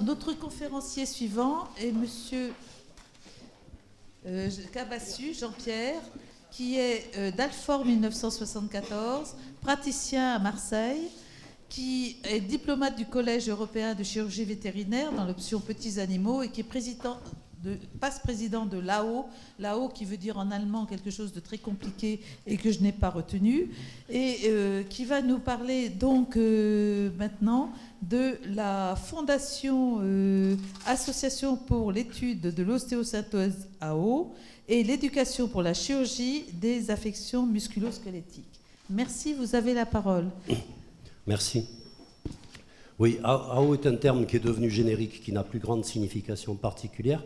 notre conférencier suivant est Monsieur Cabassu, Jean-Pierre, qui est d'Alfort 1974, praticien à Marseille, qui est diplomate du Collège européen de chirurgie vétérinaire dans l'option petits animaux et qui est passe-président de l'AO, l'AO qui veut dire en allemand quelque chose de très compliqué et que je n'ai pas retenu, et qui va nous parler donc maintenant de la Fondation Association pour l'étude de l'ostéosynthèse AO et l'éducation pour la chirurgie des affections musculo-squelettiques. Merci, vous avez la parole. Merci. Oui, AO est un terme qui est devenu générique, qui n'a plus grande signification particulière.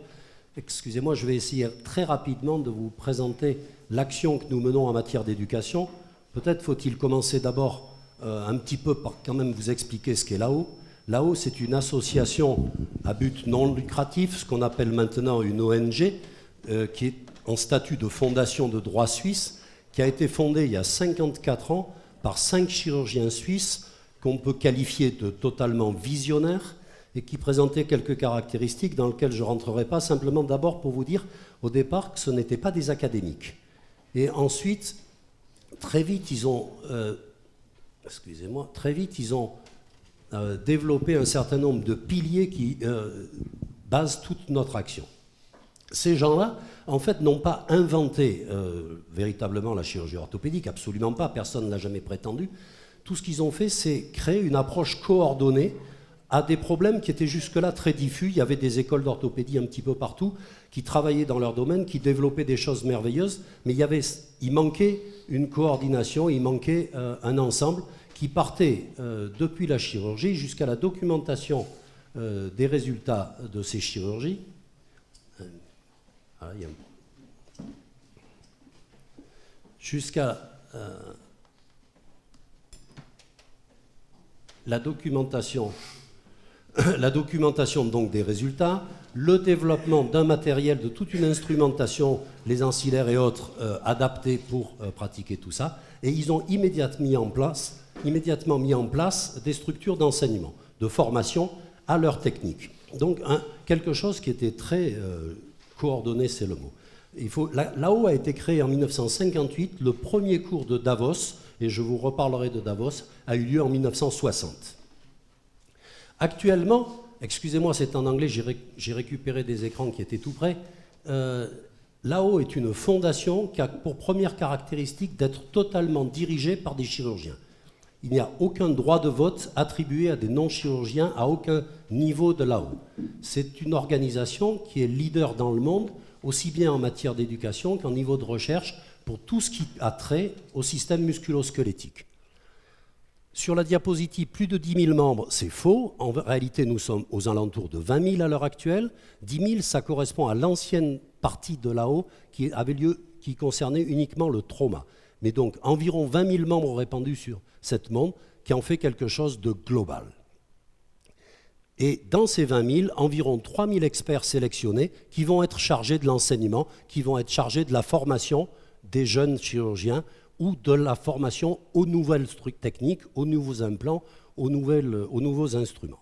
Excusez-moi, je vais essayer très rapidement de vous présenter l'action que nous menons en matière d'éducation. Peut-être faut-il commencer d'abord un petit peu par quand même vous expliquer ce qu'est l'AO. L'AO, c'est une association à but non lucratif, ce qu'on appelle maintenant une ONG, qui est en statut de fondation de droit suisse, qui a été fondée il y a 54 ans par 5 chirurgiens suisses qu'on peut qualifier de totalement visionnaires et qui présentaient quelques caractéristiques dans lesquelles je ne rentrerai pas, simplement d'abord pour vous dire au départ que ce n'étaient pas des académiques. Et ensuite, très vite, ils ont développé un certain nombre de piliers qui basent toute notre action. Ces gens-là, en fait, n'ont pas inventé véritablement la chirurgie orthopédique, absolument pas, personne ne l'a jamais prétendu. Tout ce qu'ils ont fait, c'est créer une approche coordonnée à des problèmes qui étaient jusque-là très diffus. Il y avait des écoles d'orthopédie un petit peu partout qui travaillaient dans leur domaine, qui développaient des choses merveilleuses, mais il manquait une coordination, il manquait un ensemble qui partait depuis la chirurgie jusqu'à la documentation des résultats de ces chirurgies. Jusqu'à la documentation donc des résultats, le développement d'un matériel, de toute une instrumentation, les ancillaires et autres, adaptés pour pratiquer tout ça. Et ils ont immédiatement mis en place des structures d'enseignement, de formation à leur technique. Donc quelque chose qui était très coordonné, c'est le mot. L'AO a été créé en 1958, le premier cours de Davos, et je vous reparlerai de Davos, a eu lieu en 1960. Actuellement, excusez-moi, c'est en anglais, j'ai récupéré des écrans qui étaient tout près. L'AO est une fondation qui a pour première caractéristique d'être totalement dirigée par des chirurgiens. Il n'y a aucun droit de vote attribué à des non-chirurgiens à aucun niveau de l'AO. C'est une organisation qui est leader dans le monde, aussi bien en matière d'éducation qu'en niveau de recherche, pour tout ce qui a trait au système musculo-squelettique. Sur la diapositive, plus de 10 000 membres, c'est faux. En réalité, nous sommes aux alentours de 20 000 à l'heure actuelle. 10 000, ça correspond à l'ancienne partie de l'AO qui concernait uniquement le trauma. Mais donc, environ 20 000 membres répandus sur cette monde qui en fait quelque chose de global. Et dans ces 20 000, environ 3 000 experts sélectionnés qui vont être chargés de l'enseignement, qui vont être chargés de la formation des jeunes chirurgiens ou de la formation aux nouvelles techniques, aux nouveaux implants, aux nouveaux instruments.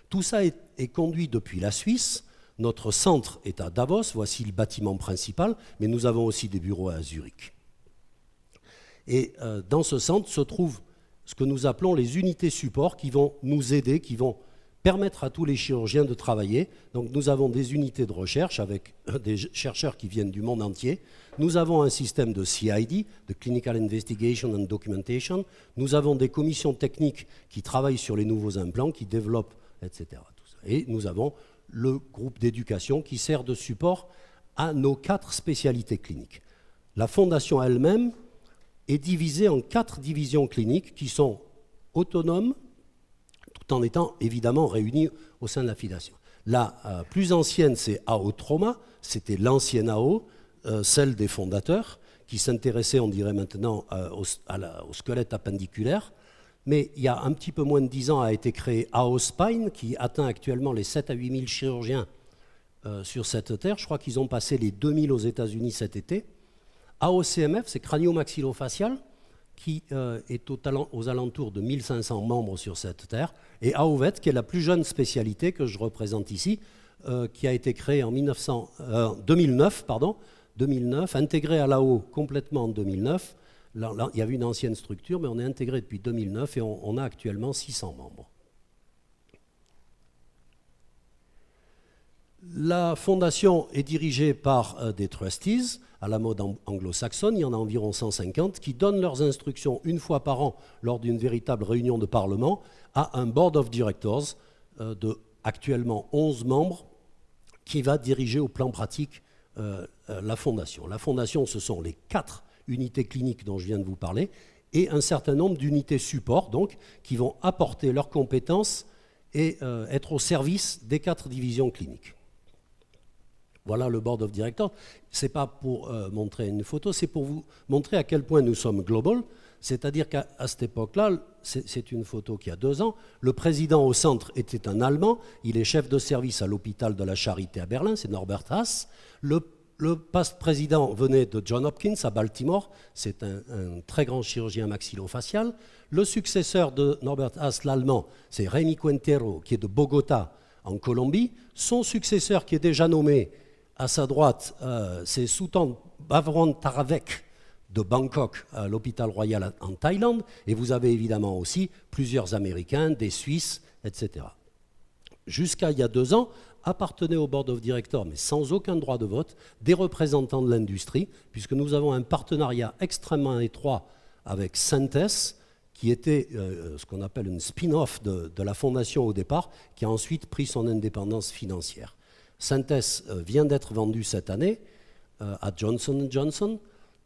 Tout ça est conduit depuis la Suisse. Notre centre est à Davos, voici le bâtiment principal, mais nous avons aussi des bureaux à Zurich. Et dans ce centre se trouvent ce que nous appelons les unités support qui vont nous aider, qui vont permettre à tous les chirurgiens de travailler. Donc nous avons des unités de recherche avec des chercheurs qui viennent du monde entier. Nous avons un système de CID, de Clinical Investigation and Documentation. Nous avons des commissions techniques qui travaillent sur les nouveaux implants, qui développent, etc. Tout ça. Et nous avons le groupe d'éducation qui sert de support à nos 4 spécialités cliniques. La fondation elle-même est divisée en 4 divisions cliniques qui sont autonomes, tout en étant évidemment réunies au sein de la fondation. La plus ancienne, c'est AO Trauma, c'était l'ancienne AO, celle des fondateurs, qui s'intéressait, on dirait maintenant, au squelette appendiculaire. Mais il y a un petit peu moins de 10 ans a été créé AO Spine, qui atteint actuellement les 7 à 8 000 chirurgiens sur cette terre. Je crois qu'ils ont passé les 2000 aux États-Unis cet été. AOCMF, c'est crânio-maxillofacial, qui est aux alentours de 1500 membres sur cette terre. Et AOVET, qui est la plus jeune spécialité que je représente ici, qui a été créée en 2009, intégrée à l'AO complètement en 2009. Là, il y avait une ancienne structure, mais on est intégré depuis 2009 et on a actuellement 600 membres. La fondation est dirigée par des trustees, à la mode anglo-saxonne, il y en a environ 150, qui donnent leurs instructions une fois par an lors d'une véritable réunion de parlement à un board of directors de actuellement 11 membres qui va diriger au plan pratique la fondation. La fondation, ce sont les 4 unités cliniques dont je viens de vous parler et un certain nombre d'unités support, donc, qui vont apporter leurs compétences et être au service des 4 divisions cliniques. Voilà le board of directors. Ce n'est pas pour montrer une photo, c'est pour vous montrer à quel point nous sommes global. C'est-à-dire qu'à cette époque-là, c'est une photo qui a 2 ans, le président au centre était un Allemand, il est chef de service à l'hôpital de la Charité à Berlin, c'est Norbert Haas. Le président venait de Johns Hopkins à Baltimore, c'est un très grand chirurgien maxillofacial. Le successeur de Norbert Haas, l'Allemand, c'est Remy Quintero, qui est de Bogota, en Colombie. Son successeur, qui est déjà nommé à sa droite, c'est Sultan Bavron Taravek, de Bangkok à l'hôpital royal en Thaïlande, et vous avez évidemment aussi plusieurs Américains, des Suisses, etc. Jusqu'à il y a 2 ans, appartenaient au board of directors, mais sans aucun droit de vote, des représentants de l'industrie, puisque nous avons un partenariat extrêmement étroit avec Synthes, qui était ce qu'on appelle une spin-off de la fondation au départ, qui a ensuite pris son indépendance financière. Synthes vient d'être vendu cette année à Johnson & Johnson,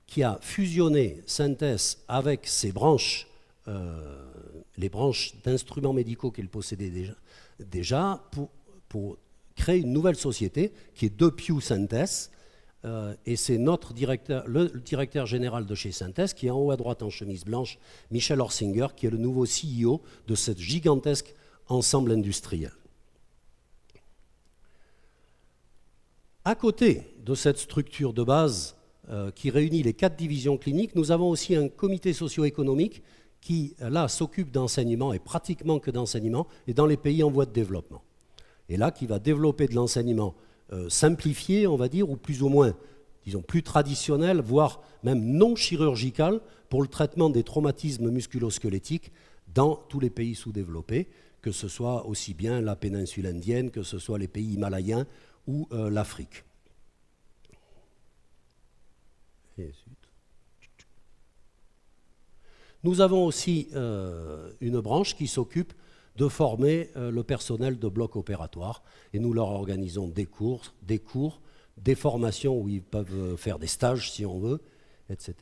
qui a fusionné Synthes avec ses branches, les branches d'instruments médicaux qu'il possédait déjà pour créer une nouvelle société qui est DePuy Synthes. Et c'est le directeur général de chez Synthes, qui est en haut à droite en chemise blanche, Michel Orsinger, qui est le nouveau CEO de ce gigantesque ensemble industriel. À côté de cette structure de base qui réunit les 4 divisions cliniques, nous avons aussi un comité socio-économique qui, là, s'occupe d'enseignement, et pratiquement que d'enseignement, et dans les pays en voie de développement. Et là, qui va développer de l'enseignement simplifié, on va dire, ou plus ou moins, disons, plus traditionnel, voire même non chirurgical, pour le traitement des traumatismes musculo-squelettiques dans tous les pays sous-développés, que ce soit aussi bien la péninsule indienne, que ce soit les pays himalayens ou l'Afrique. Nous avons aussi une branche qui s'occupe de former le personnel de bloc opératoire et nous leur organisons des cours, des formations où ils peuvent faire des stages si on veut, etc.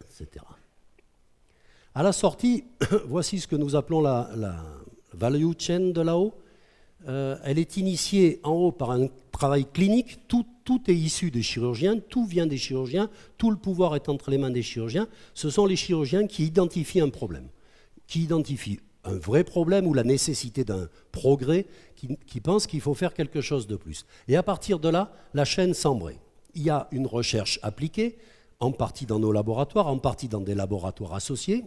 etc. À la sortie, voici ce que nous appelons la value chain de là-haut. Elle est initiée en haut par un travail clinique, tout est issu des chirurgiens, tout vient des chirurgiens, tout le pouvoir est entre les mains des chirurgiens. Ce sont les chirurgiens qui identifient un problème, qui identifient un vrai problème ou la nécessité d'un progrès, qui pensent qu'il faut faire quelque chose de plus. Et à partir de là, la chaîne s'embraye. Il y a une recherche appliquée, en partie dans nos laboratoires, en partie dans des laboratoires associés,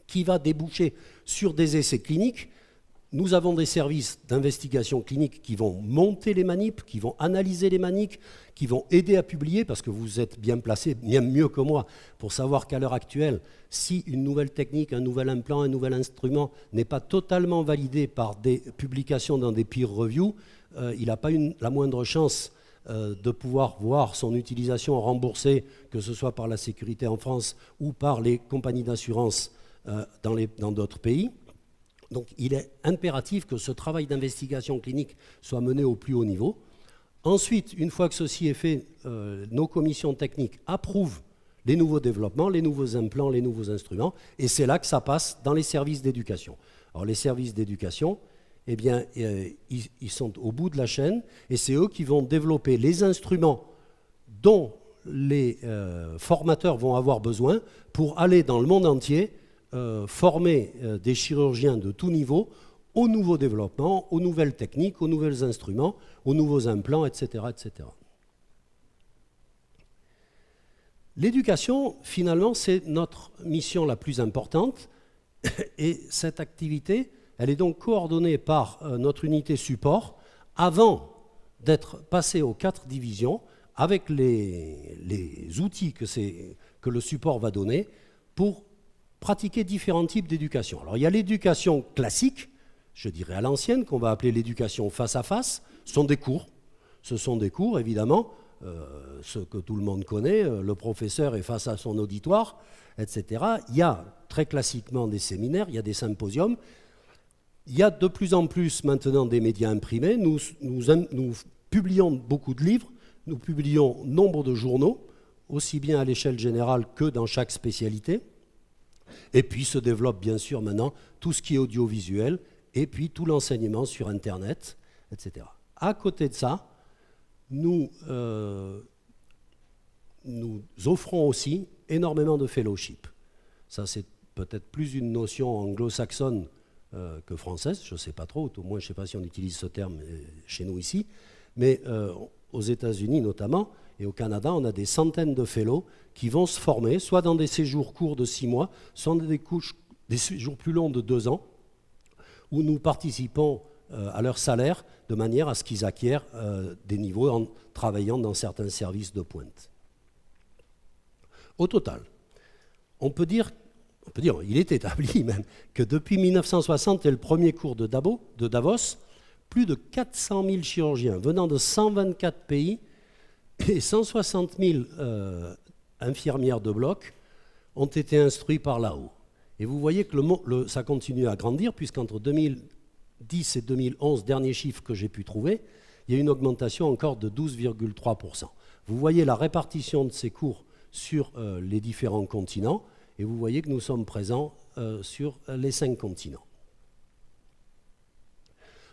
qui va déboucher sur des essais cliniques. Nous avons des services d'investigation clinique qui vont monter les manips, qui vont analyser les manips, qui vont aider à publier, parce que vous êtes bien placé, bien mieux que moi, pour savoir qu'à l'heure actuelle, si une nouvelle technique, un nouvel implant, un nouvel instrument n'est pas totalement validé par des publications dans des peer reviews, il n'a pas la moindre chance de pouvoir voir son utilisation remboursée, que ce soit par la sécurité en France ou par les compagnies d'assurance dans d'autres pays. Donc il est impératif que ce travail d'investigation clinique soit mené au plus haut niveau. Ensuite, une fois que ceci est fait, nos commissions techniques approuvent les nouveaux développements, les nouveaux implants, les nouveaux instruments, et c'est là que ça passe dans les services d'éducation. Alors les services d'éducation, eh bien, ils sont au bout de la chaîne, et c'est eux qui vont développer les instruments dont les formateurs vont avoir besoin pour aller dans le monde entier former des chirurgiens de tout niveau aux nouveaux développements, aux nouvelles techniques, aux nouveaux instruments, aux nouveaux implants, etc. etc. L'éducation, finalement, c'est notre mission la plus importante et cette activité, Elle est donc coordonnée par notre unité support avant d'être passée aux 4 divisions avec les outils que le support va donner pour pratiquer différents types d'éducation. Alors il y a l'éducation classique, je dirais à l'ancienne, qu'on va appeler l'éducation face à face. Ce sont des cours, évidemment, ce que tout le monde connaît, le professeur est face à son auditoire, etc. Il y a très classiquement des séminaires, il y a des symposiums. Il y a de plus en plus maintenant des médias imprimés. Nous publions beaucoup de livres, nous publions nombre de journaux, aussi bien à l'échelle générale que dans chaque spécialité. Et puis se développe bien sûr maintenant tout ce qui est audiovisuel, et puis tout l'enseignement sur Internet, etc. À côté de ça, nous offrons aussi énormément de fellowship. Ça, c'est peut-être plus une notion anglo-saxonne que française, je ne sais pas trop, au moins je ne sais pas si on utilise ce terme chez nous ici, mais aux États-Unis notamment, et au Canada, on a des centaines de fellows qui vont se former, soit dans des séjours courts de 6 mois, soit dans des séjours plus longs de 2 ans, où nous participons à leur salaire de manière à ce qu'ils acquièrent des niveaux en travaillant dans certains services de pointe. Au total, on peut dire, il est établi même, que depuis 1960 et le premier cours de Davos, plus de 400 000 chirurgiens venant de 124 pays et 160 000 infirmières de bloc ont été instruits par là-haut. Et vous voyez que ça continue à grandir, puisqu'entre 2010 et 2011, dernier chiffre que j'ai pu trouver, il y a une augmentation encore de 12,3%. Vous voyez la répartition de ces cours sur les différents continents, et vous voyez que nous sommes présents sur les 5 continents.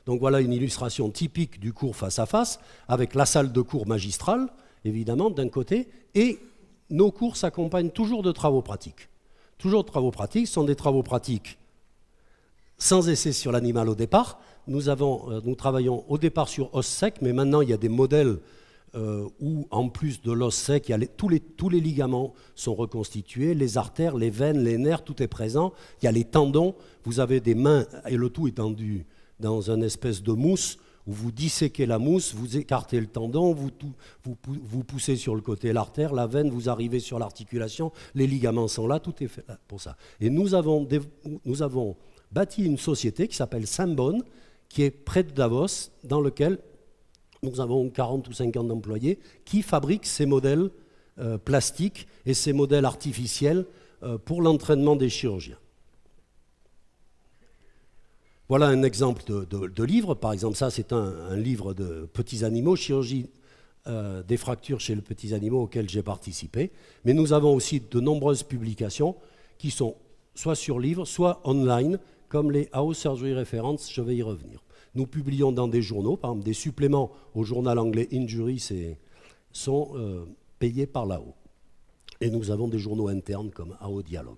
Donc voilà une illustration typique du cours face à face, avec la salle de cours magistrale, évidemment, d'un côté, et nos cours s'accompagnent toujours de travaux pratiques. Toujours de travaux pratiques, ce sont des travaux pratiques sans essai sur l'animal au départ. Nous travaillons au départ sur os sec, mais maintenant il y a des modèles où, en plus de l'os sec, tous les ligaments sont reconstitués, les artères, les veines, les nerfs, tout est présent. Il y a les tendons, vous avez des mains, et le tout est tendu dans une espèce de mousse, où vous disséquez la mousse, vous écartez le tendon, vous poussez sur le côté l'artère, la veine, vous arrivez sur l'articulation, les ligaments sont là, tout est fait pour ça. Et nous avons bâti une société qui s'appelle Sambone, qui est près de Davos, dans lequel nous avons 40 ou 50 employés qui fabriquent ces modèles plastiques et ces modèles artificiels pour l'entraînement des chirurgiens. Voilà un exemple de livre. Par exemple, ça, c'est un livre de petits animaux, chirurgie des fractures chez les petits animaux auxquels j'ai participé. Mais nous avons aussi de nombreuses publications qui sont soit sur livre, soit online, comme les House Surgery Reference, je vais y revenir. Nous publions dans des journaux, par exemple des suppléments au journal anglais Injury sont payés par là-haut. Et nous avons des journaux internes comme AO Dialogue.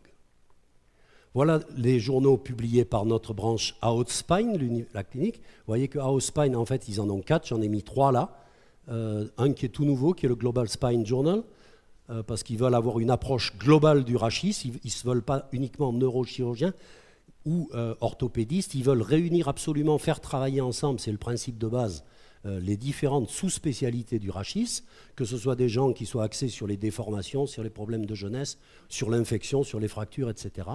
Voilà les journaux publiés par notre branche AO Spine, la clinique. Vous voyez que AO Spine, en fait, ils en ont 4, j'en ai mis 3 là. Un qui est tout nouveau, qui est le Global Spine Journal, parce qu'ils veulent avoir une approche globale du rachis. Ils ne se veulent pas uniquement neurochirurgiens ou orthopédistes, ils veulent réunir absolument, faire travailler ensemble, c'est le principe de base, les différentes sous-spécialités du rachis, que ce soit des gens qui soient axés sur les déformations, sur les problèmes de jeunesse, sur l'infection, sur les fractures, etc.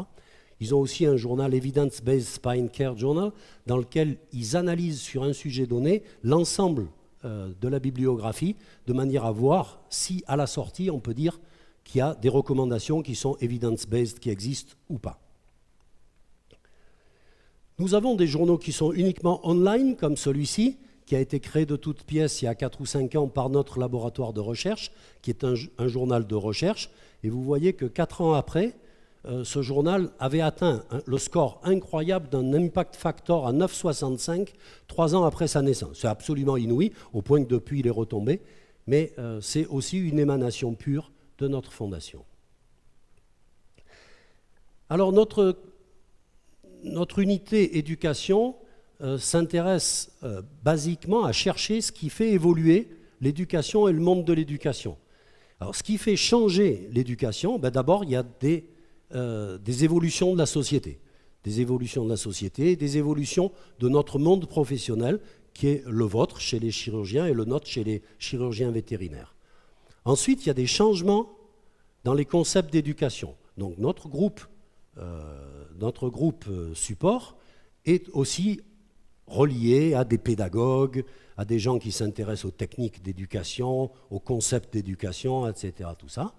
Ils ont aussi un journal Evidence-Based Spine Care Journal, dans lequel ils analysent sur un sujet donné l'ensemble de la bibliographie, de manière à voir si, à la sortie, on peut dire qu'il y a des recommandations qui sont evidence-based, qui existent ou pas. Nous avons des journaux qui sont uniquement online, comme celui-ci, qui a été créé de toutes pièces il y a 4 ou 5 ans par notre laboratoire de recherche, qui est un journal de recherche. Et vous voyez que 4 ans après, ce journal avait atteint le score incroyable d'un impact factor à 9,65, 3 ans après sa naissance. C'est absolument inouï, au point que depuis il est retombé, mais c'est aussi une émanation pure de notre fondation. Alors notre unité éducation s'intéresse basiquement à chercher ce qui fait évoluer l'éducation et le monde de l'éducation. Alors ce qui fait changer l'éducation, d'abord il y a des évolutions de la société, des évolutions de la société, des évolutions de notre monde professionnel, qui est le vôtre chez les chirurgiens et le nôtre chez les chirurgiens vétérinaires. Ensuite, il y a des changements dans les concepts d'éducation. Donc notre groupe support est aussi relié à des pédagogues, à des gens qui s'intéressent aux techniques d'éducation, aux concepts d'éducation, etc. Tout ça.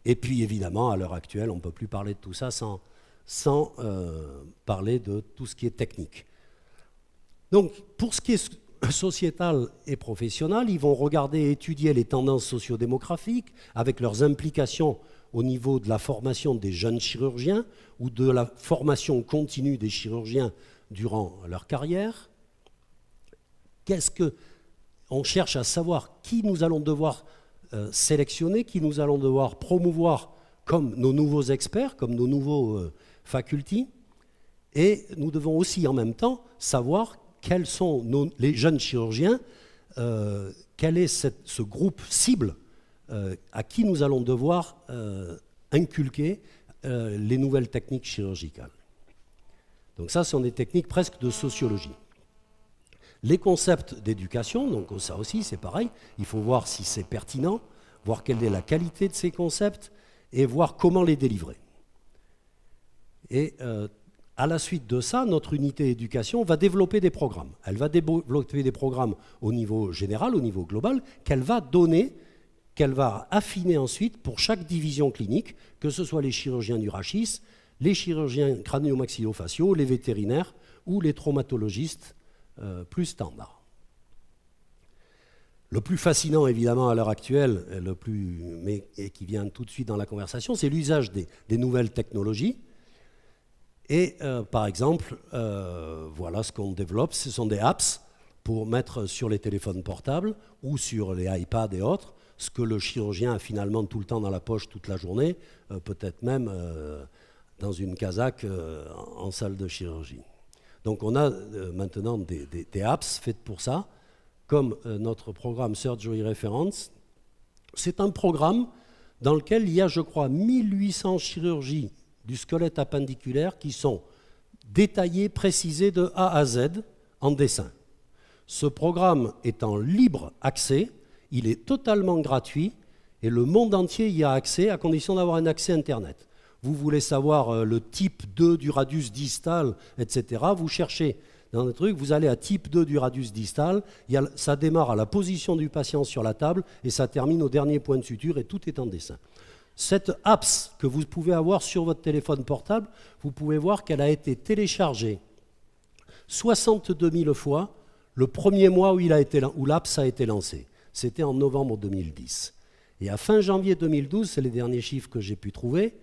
Et puis évidemment, à l'heure actuelle, on ne peut plus parler de tout ça sans parler de tout ce qui est technique. Donc, pour ce qui est sociétal et professionnel, ils vont regarder et étudier les tendances sociodémographiques avec leurs implications au niveau de la formation des jeunes chirurgiens ou de la formation continue des chirurgiens durant leur carrière. On cherche à savoir qui nous allons devoir sélectionner, qui nous allons devoir promouvoir comme nos nouveaux experts, comme nos nouveaux facultés. Et nous devons aussi en même temps savoir quels sont les jeunes chirurgiens, quel est ce groupe cible à qui nous allons devoir inculquer les nouvelles techniques chirurgicales. Donc ça, ce sont des techniques presque de sociologie. Les concepts d'éducation, donc ça aussi c'est pareil, il faut voir si c'est pertinent, voir quelle est la qualité de ces concepts et voir comment les délivrer. Et à la suite de ça, notre unité éducation va développer des programmes. Elle va développer des programmes au niveau général, au niveau global, qu'elle va affiner ensuite pour chaque division clinique, que ce soit les chirurgiens du rachis, les chirurgiens crânio-maxillofaciaux, les vétérinaires ou les traumatologistes plus standards. Le plus fascinant, évidemment, à l'heure actuelle, et qui vient tout de suite dans la conversation, c'est l'usage des nouvelles technologies. Et par exemple, voilà ce qu'on développe, ce sont des apps pour mettre sur les téléphones portables ou sur les iPads et autres, ce que le chirurgien a finalement tout le temps dans la poche toute la journée, peut-être même dans une casaque en salle de chirurgie. Donc on a maintenant des apps faites pour ça, comme notre programme Surgery Reference. C'est un programme dans lequel il y a, je crois, 1800 chirurgies du squelette appendiculaire qui sont détaillées, précisées de A à Z en dessin. Ce programme est en libre accès, il est totalement gratuit et le monde entier y a accès à condition d'avoir un accès Internet. Vous voulez savoir le type 2 du radius distal, etc. Vous cherchez dans le truc, vous allez à type 2 du radius distal, ça démarre à la position du patient sur la table et ça termine au dernier point de suture et tout est en dessin. Cette apps que vous pouvez avoir sur votre téléphone portable, vous pouvez voir qu'elle a été téléchargée 62 000 fois le premier mois où l'apps a été lancée. C'était en novembre 2010. Et à fin janvier 2012, c'est les derniers chiffres que j'ai pu trouver,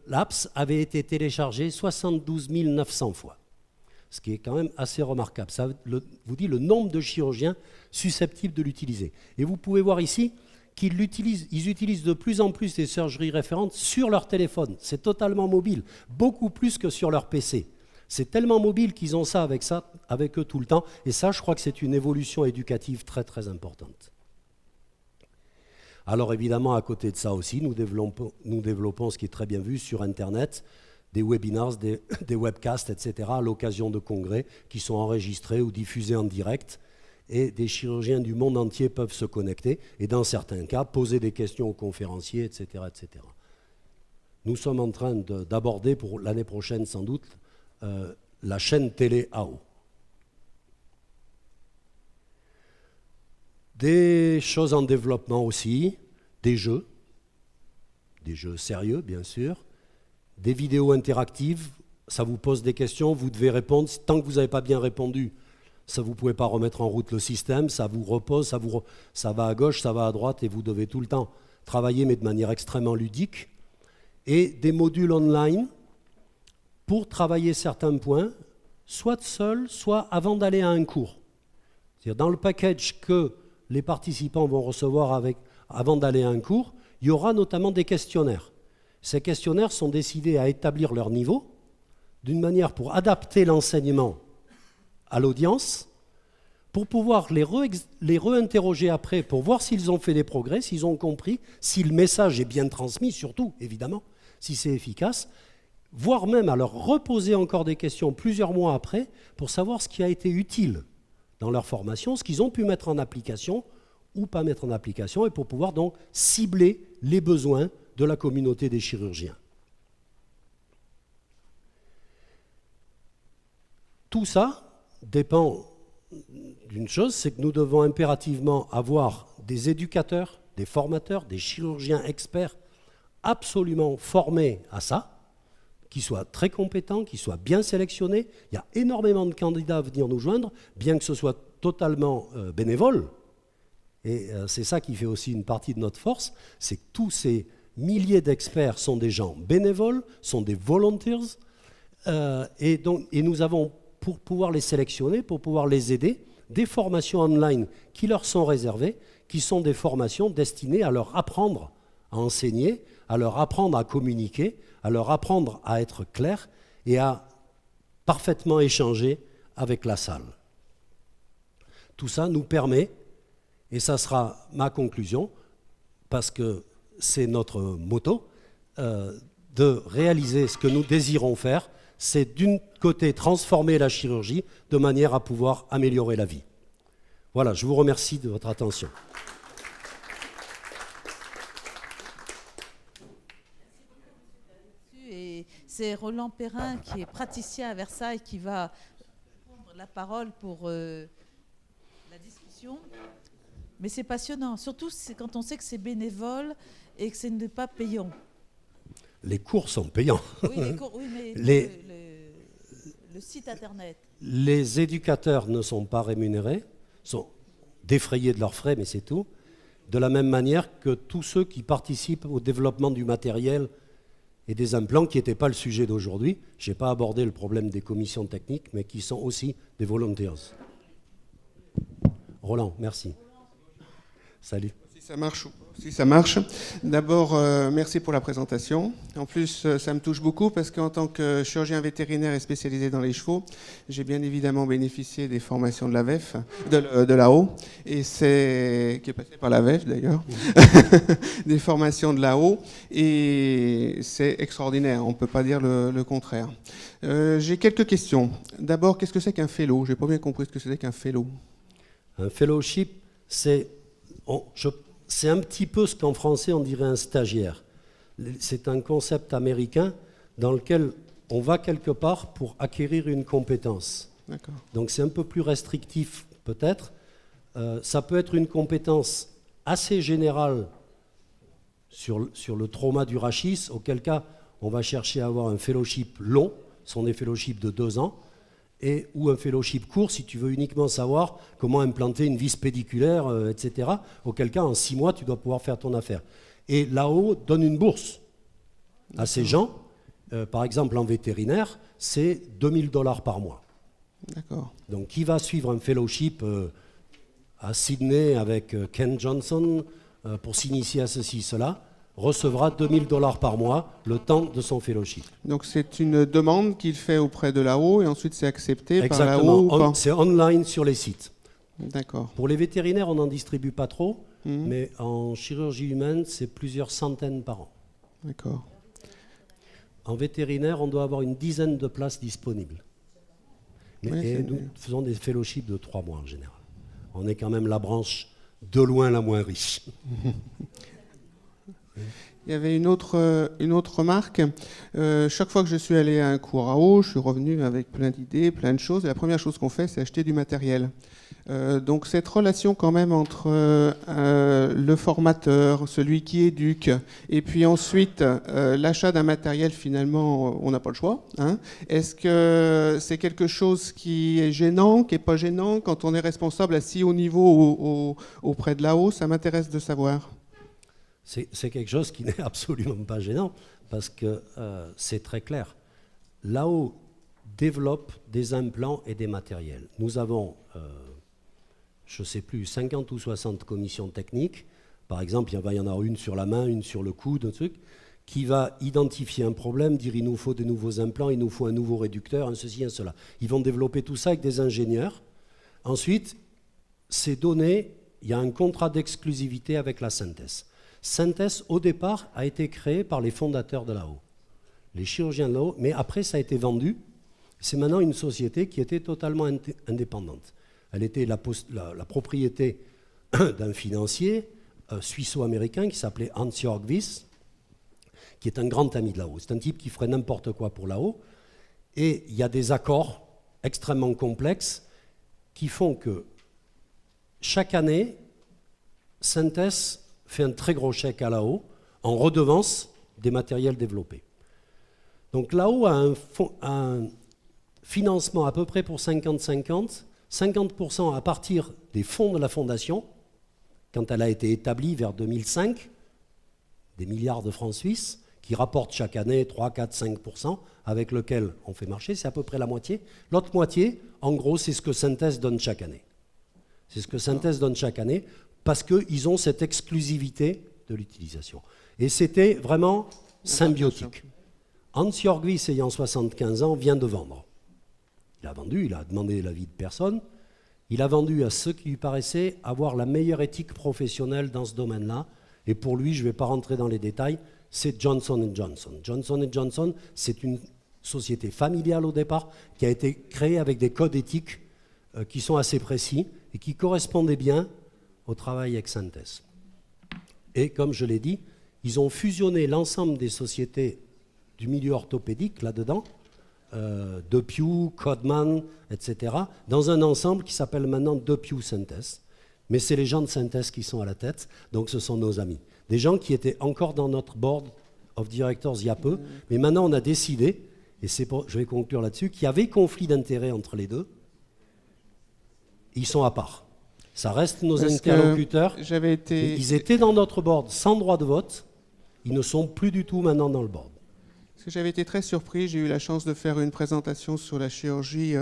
l'apps avait été téléchargée 72 900 fois. Ce qui est quand même assez remarquable. Ça vous dit le nombre de chirurgiens susceptibles de l'utiliser. Et vous pouvez voir ici qu'ils utilisent de plus en plus les surgeries référentes sur leur téléphone. C'est totalement mobile, beaucoup plus que sur leur PC. C'est tellement mobile qu'ils ont ça avec eux tout le temps. Et ça, je crois que c'est une évolution éducative très très importante. Alors évidemment, à côté de ça aussi, nous développons ce qui est très bien vu sur Internet, des webinars, des webcasts, etc., à l'occasion de congrès qui sont enregistrés ou diffusés en direct. Et des chirurgiens du monde entier peuvent se connecter et dans certains cas poser des questions aux conférenciers, etc. etc. Nous sommes en train d'aborder pour l'année prochaine sans doute la chaîne télé AO. Des choses en développement aussi, des jeux sérieux bien sûr, des vidéos interactives, ça vous pose des questions, vous devez répondre, tant que vous n'avez pas bien répondu, ça vous ne pouvez pas remettre en route le système, ça vous repose, ça va à gauche, ça va à droite et vous devez tout le temps travailler mais de manière extrêmement ludique. Et des modules online pour travailler certains points, soit seul, soit avant d'aller à un cours. C'est-à-dire dans le package que les participants vont recevoir avant d'aller à un cours, il y aura notamment des questionnaires. Ces questionnaires sont destinés à établir leur niveau, d'une manière pour adapter l'enseignement à l'audience, pour pouvoir les réinterroger après, pour voir s'ils ont fait des progrès, s'ils ont compris, si le message est bien transmis, surtout, évidemment, si c'est efficace, voire même à leur reposer encore des questions plusieurs mois après pour savoir ce qui a été utile dans leur formation, ce qu'ils ont pu mettre en application ou pas mettre en application, et pour pouvoir donc cibler les besoins de la communauté des chirurgiens. Tout ça dépend d'une chose, c'est que nous devons impérativement avoir des éducateurs, des formateurs, des chirurgiens experts absolument formés à ça, qui soient très compétents, qui soient bien sélectionnés. Il y a énormément de candidats à venir nous joindre, bien que ce soit totalement bénévole. Et c'est ça qui fait aussi une partie de notre force, c'est que tous ces milliers d'experts sont des gens bénévoles, sont des volunteers, et nous avons, pour pouvoir les sélectionner, pour pouvoir les aider, des formations online qui leur sont réservées, qui sont des formations destinées à leur apprendre à enseigner, à leur apprendre à communiquer, à leur apprendre à être clair et à parfaitement échanger avec la salle. Tout ça nous permet, et ça sera ma conclusion, parce que c'est notre motto, de réaliser ce que nous désirons faire, c'est d'un côté transformer la chirurgie de manière à pouvoir améliorer la vie. Voilà, je vous remercie de votre attention. Et c'est Roland Perrin qui est praticien à Versailles qui va prendre la parole pour la discussion. Mais c'est passionnant, surtout quand on sait que c'est bénévole et que ce n'est pas payant. Les cours sont payants. Oui, mais le site internet. Les éducateurs ne sont pas rémunérés, sont défrayés de leurs frais, mais c'est tout. De la même manière que tous ceux qui participent au développement du matériel et des implants, qui n'étaient pas le sujet d'aujourd'hui. Je n'ai pas abordé le problème des commissions techniques, mais qui sont aussi des volunteers. Roland, merci. Salut. Si ça marche. D'abord, merci pour la présentation. En plus, ça me touche beaucoup parce qu'en tant que chirurgien vétérinaire et spécialisé dans les chevaux, j'ai bien évidemment bénéficié des formations de la VEF, de l'AO, et qui est passé par la VEF d'ailleurs, des formations de l'AO, et c'est extraordinaire, on ne peut pas dire le contraire. J'ai quelques questions. D'abord, qu'est-ce que c'est qu'un fellow? Je n'ai pas bien compris ce que c'était qu'un fellow. Un fellowship, c'est un petit peu ce qu'en français on dirait un stagiaire. C'est un concept américain dans lequel on va quelque part pour acquérir une compétence. D'accord. Donc c'est un peu plus restrictif peut-être. Ça peut être une compétence assez générale sur le trauma du rachis, auquel cas on va chercher à avoir un fellowship long, ce sont des fellowships de 2 ans, ou un fellowship court si tu veux uniquement savoir comment implanter une vis pédiculaire, etc. Auquel cas, en 6 mois, tu dois pouvoir faire ton affaire. Et là-haut, donne une bourse à ces gens. Par exemple, en vétérinaire, c'est $2000 par mois. D'accord. Donc, qui va suivre un fellowship à Sydney avec Ken Johnson pour s'initier à ceci, cela, recevra $2000 par mois le temps de son fellowship. Donc c'est une demande qu'il fait auprès de l'AO et ensuite c'est accepté Exactement. par l'AO. C'est online sur les sites. D'accord. Pour les vétérinaires, on n'en distribue pas trop, mais en chirurgie humaine, c'est plusieurs centaines par an. D'accord. En vétérinaire, on doit avoir une dizaine de places disponibles. Et nous faisons des fellowships de 3 mois en général. On est quand même la branche de loin la moins riche. Il y avait une autre remarque. Chaque fois que je suis allé à un cours AO, je suis revenu avec plein d'idées, plein de choses. Et la première chose qu'on fait, c'est acheter du matériel. Donc cette relation quand même entre le formateur, celui qui éduque, et puis ensuite l'achat d'un matériel, finalement, on n'a pas le choix. Hein. Est-ce que c'est quelque chose qui est gênant, qui n'est pas gênant, quand on est responsable à si haut niveau auprès de l'AO? Ça m'intéresse de savoir. C'est quelque chose qui n'est absolument pas gênant, parce que c'est très clair. L'AO développe des implants et des matériels. Nous avons, je ne sais plus, 50 ou 60 commissions techniques. Par exemple, il va y en avoir une sur la main, une sur le coude, un truc, qui va identifier un problème, dire il nous faut de nouveaux implants, il nous faut un nouveau réducteur, un ceci, un cela. Ils vont développer tout ça avec des ingénieurs. Ensuite, ces données, il y a un contrat d'exclusivité avec la Synthes. Synthes, au départ, a été créé par les fondateurs de l'AO. les chirurgiens de Lao, mais après ça a été vendu. C'est maintenant une société qui était totalement indépendante. Elle était la propriété d'un financier suisse-américain qui s'appelait Hans-Jörg Wyss, qui est un grand ami de Lao. C'est un type qui ferait n'importe quoi pour Lao. Et il y a des accords extrêmement complexes qui font que chaque année, Synthes fait un très gros chèque à Lao en redevance des matériels développés. Donc Lao a un financement à peu près pour 50-50, 50% à partir des fonds de la fondation, quand elle a été établie vers 2005, des milliards de francs suisses, qui rapportent chaque année 3, 4, 5%, avec lequel on fait marcher, c'est à peu près la moitié. L'autre moitié, en gros, c'est ce que Synthes donne chaque année. C'est ce que Synthes donne chaque année, parce qu'ils ont cette exclusivité de l'utilisation. Et c'était vraiment symbiotique. Hans-Jörg Wyss, ayant 75 ans, vient de vendre. Il a vendu, il a demandé l'avis de personne. Il a vendu à ceux qui lui paraissaient avoir la meilleure éthique professionnelle dans ce domaine-là. Et pour lui, je ne vais pas rentrer dans les détails, c'est Johnson & Johnson. Johnson & Johnson, c'est une société familiale au départ qui a été créée avec des codes éthiques qui sont assez précis et qui correspondaient bien au travail avec Synthes. Et comme je l'ai dit, ils ont fusionné l'ensemble des sociétés du milieu orthopédique là-dedans, DePuy, Codman, etc., dans un ensemble qui s'appelle maintenant DePuy Synthes. Mais c'est les gens de Synthes qui sont à la tête, donc ce sont nos amis. Des gens qui étaient encore dans notre board of directors il y a peu, mais maintenant on a décidé, et je vais conclure là-dessus, qu'il y avait conflit d'intérêts entre les deux. Ils sont à part. Ça reste nos interlocuteurs. Ils étaient dans notre board sans droit de vote. Ils ne sont plus du tout maintenant dans le board. Parce que j'avais été très surpris. J'ai eu la chance de faire une présentation sur la chirurgie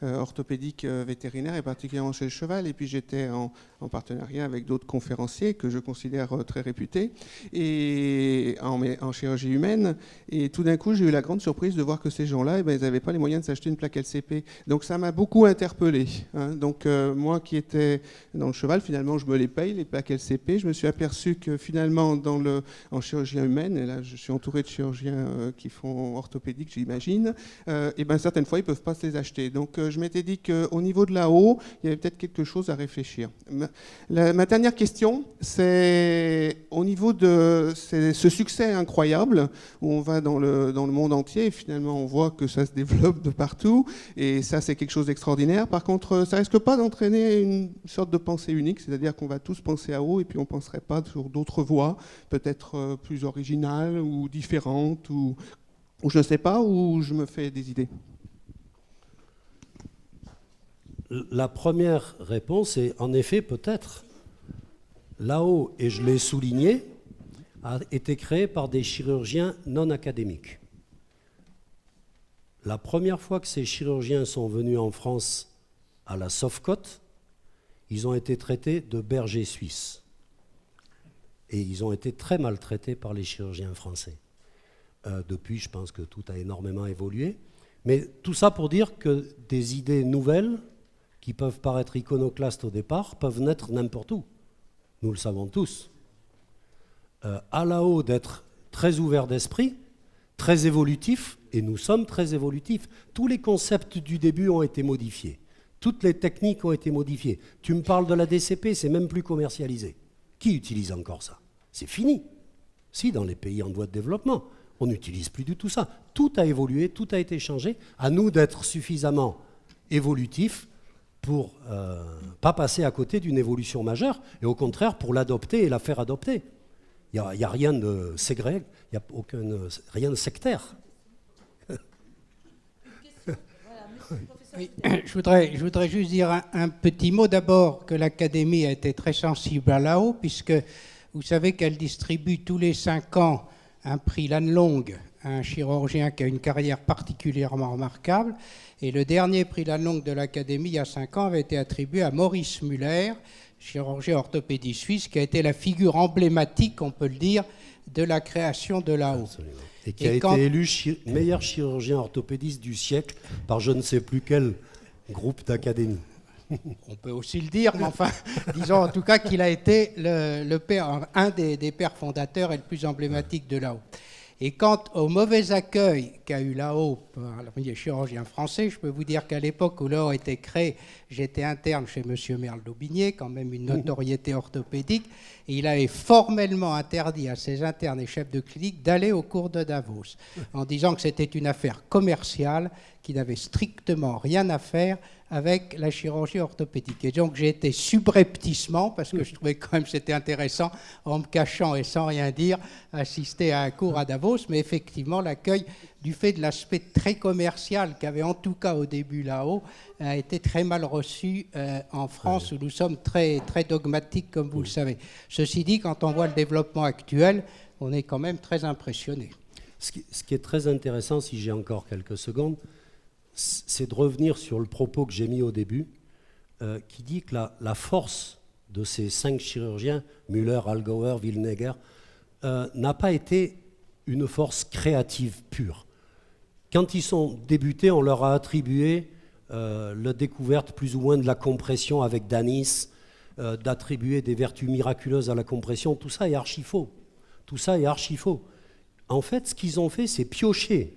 orthopédique vétérinaire, et particulièrement chez le cheval. Et puis j'étais en partenariat avec d'autres conférenciers que je considère très réputés, et en chirurgie humaine. Et tout d'un coup, j'ai eu la grande surprise de voir que ces gens-là, ils n'avaient pas les moyens de s'acheter une plaque LCP. Donc ça m'a beaucoup interpellé. Donc moi qui étais dans le cheval, finalement, je me les paye, les plaques LCP. Je me suis aperçu que finalement, en chirurgie humaine, et là je suis entouré de chirurgiens qui font orthopédique, j'imagine, et certaines fois, ils ne peuvent pas se les acheter. Donc je m'étais dit qu'au niveau de là-haut, il y avait peut-être quelque chose à réfléchir. Ma dernière question, c'est au niveau de ce succès incroyable, où on va dans le monde entier, et finalement on voit que ça se développe de partout, et ça c'est quelque chose d'extraordinaire. Par contre, ça risque pas d'entraîner une sorte de pensée unique, c'est-à-dire qu'on va tous penser à haut, et puis on ne penserait pas sur d'autres voies, peut-être plus originales ou différentes, ou je ne sais pas, ou je me fais des idées. La première réponse est, en effet, peut-être. Là-haut, et je l'ai souligné, a été créé par des chirurgiens non académiques. La première fois que ces chirurgiens sont venus en France à la Sofcote, ils ont été traités de bergers suisses. Et ils ont été très maltraités par les chirurgiens français. Depuis, je pense que tout a énormément évolué. Mais tout ça pour dire que des idées nouvelles, qui peuvent paraître iconoclastes au départ, peuvent naître n'importe où. Nous le savons tous. À Lao d'être très ouvert d'esprit, très évolutif, et nous sommes très évolutifs. Tous les concepts du début ont été modifiés. Toutes les techniques ont été modifiées. Tu me parles de la DCP, c'est même plus commercialisé. Qui utilise encore ça? C'est fini. Si, dans les pays en voie de développement, on n'utilise plus du tout ça. Tout a évolué, tout a été changé. À nous d'être suffisamment évolutifs pour pas passer à côté d'une évolution majeure, et au contraire pour l'adopter et la faire adopter. Il n'y a rien de ségrégé, il n'y a rien de sectaire. Oui, je voudrais juste dire un petit mot. D'abord, que l'Académie a été très sensible à Lao, puisque vous savez qu'elle distribue tous les 5 ans un prix Lannelong à un chirurgien qui a une carrière particulièrement remarquable. Et le dernier prix Lannelong de l'Académie, il y a 5 ans, avait été attribué à Maurice Muller, chirurgien orthopédie suisse, qui a été la figure emblématique, on peut le dire, de la création de Lao. Absolument. Et qui a été élu meilleur chirurgien orthopédiste du siècle par je ne sais plus quel groupe d'académie. On peut aussi le dire, mais enfin, disons en tout cas qu'il a été le père, un des pères fondateurs et le plus emblématique de Lao. Et quant au mauvais accueil qu'a eu Lao par les chirurgiens français, je peux vous dire qu'à l'époque où Lao a été créé, j'étais interne chez M. Merle-Daubigné, quand même une notoriété orthopédique, et il avait formellement interdit à ses internes et chefs de clinique d'aller au cours de Davos, en disant que c'était une affaire commerciale qui n'avait strictement rien à faire avec la chirurgie orthopédique. Et donc j'ai été subrepticement, parce que je trouvais quand même que c'était intéressant, en me cachant et sans rien dire, assister à un cours à Davos, mais effectivement l'accueil, du fait de l'aspect très commercial qu'avait en tout cas au début là-haut, a été très mal reçu en France, où nous sommes très, très dogmatiques, comme vous le savez. Ceci dit, quand on voit le développement actuel, on est quand même très impressionné. Ce qui est très intéressant, si j'ai encore quelques secondes, c'est de revenir sur le propos que j'ai mis au début, qui dit que la force de ces 5 chirurgiens, Müller, Allgauer, Wilneger, n'a pas été une force créative pure. Quand ils sont débutés, on leur a attribué la découverte plus ou moins de la compression avec Danis, d'attribuer des vertus miraculeuses à la compression. Tout ça est archi faux. Tout ça est archi faux. En fait, ce qu'ils ont fait, c'est piocher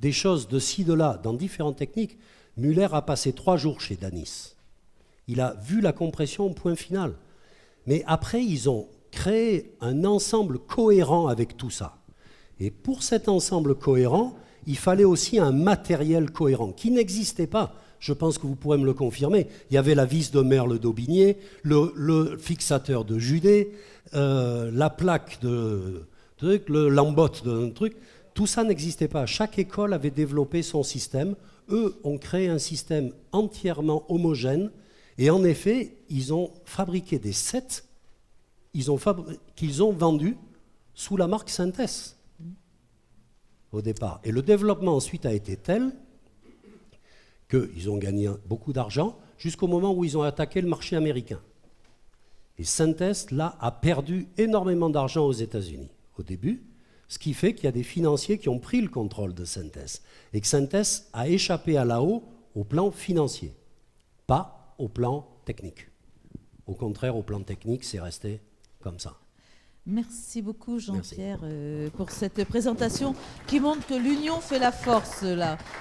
des choses de ci, de là, dans différentes techniques. Müller a passé 3 jours chez Danis. Il a vu la compression au point final. Mais après, ils ont créé un ensemble cohérent avec tout ça. Et pour cet ensemble cohérent, il fallait aussi un matériel cohérent, qui n'existait pas. Je pense que vous pourrez me le confirmer. Il y avait la vis de Merle-Daubigné, le fixateur de Judet, la plaque l'embotte d'un truc. Tout ça n'existait pas. Chaque école avait développé son système. Eux ont créé un système entièrement homogène. Et en effet, ils ont fabriqué des sets qu'ils ont vendus sous la marque Synthes au départ. Et le développement ensuite a été tel qu'ils ont gagné beaucoup d'argent jusqu'au moment où ils ont attaqué le marché américain. Et Synthes, là, a perdu énormément d'argent aux États-Unis au début, ce qui fait qu'il y a des financiers qui ont pris le contrôle de Synthes et que Synthes a échappé à là-haut au plan financier, pas au plan technique. Au contraire, au plan technique, c'est resté comme ça. Merci beaucoup Jean-Pierre pour cette présentation qui montre que l'union fait la force là.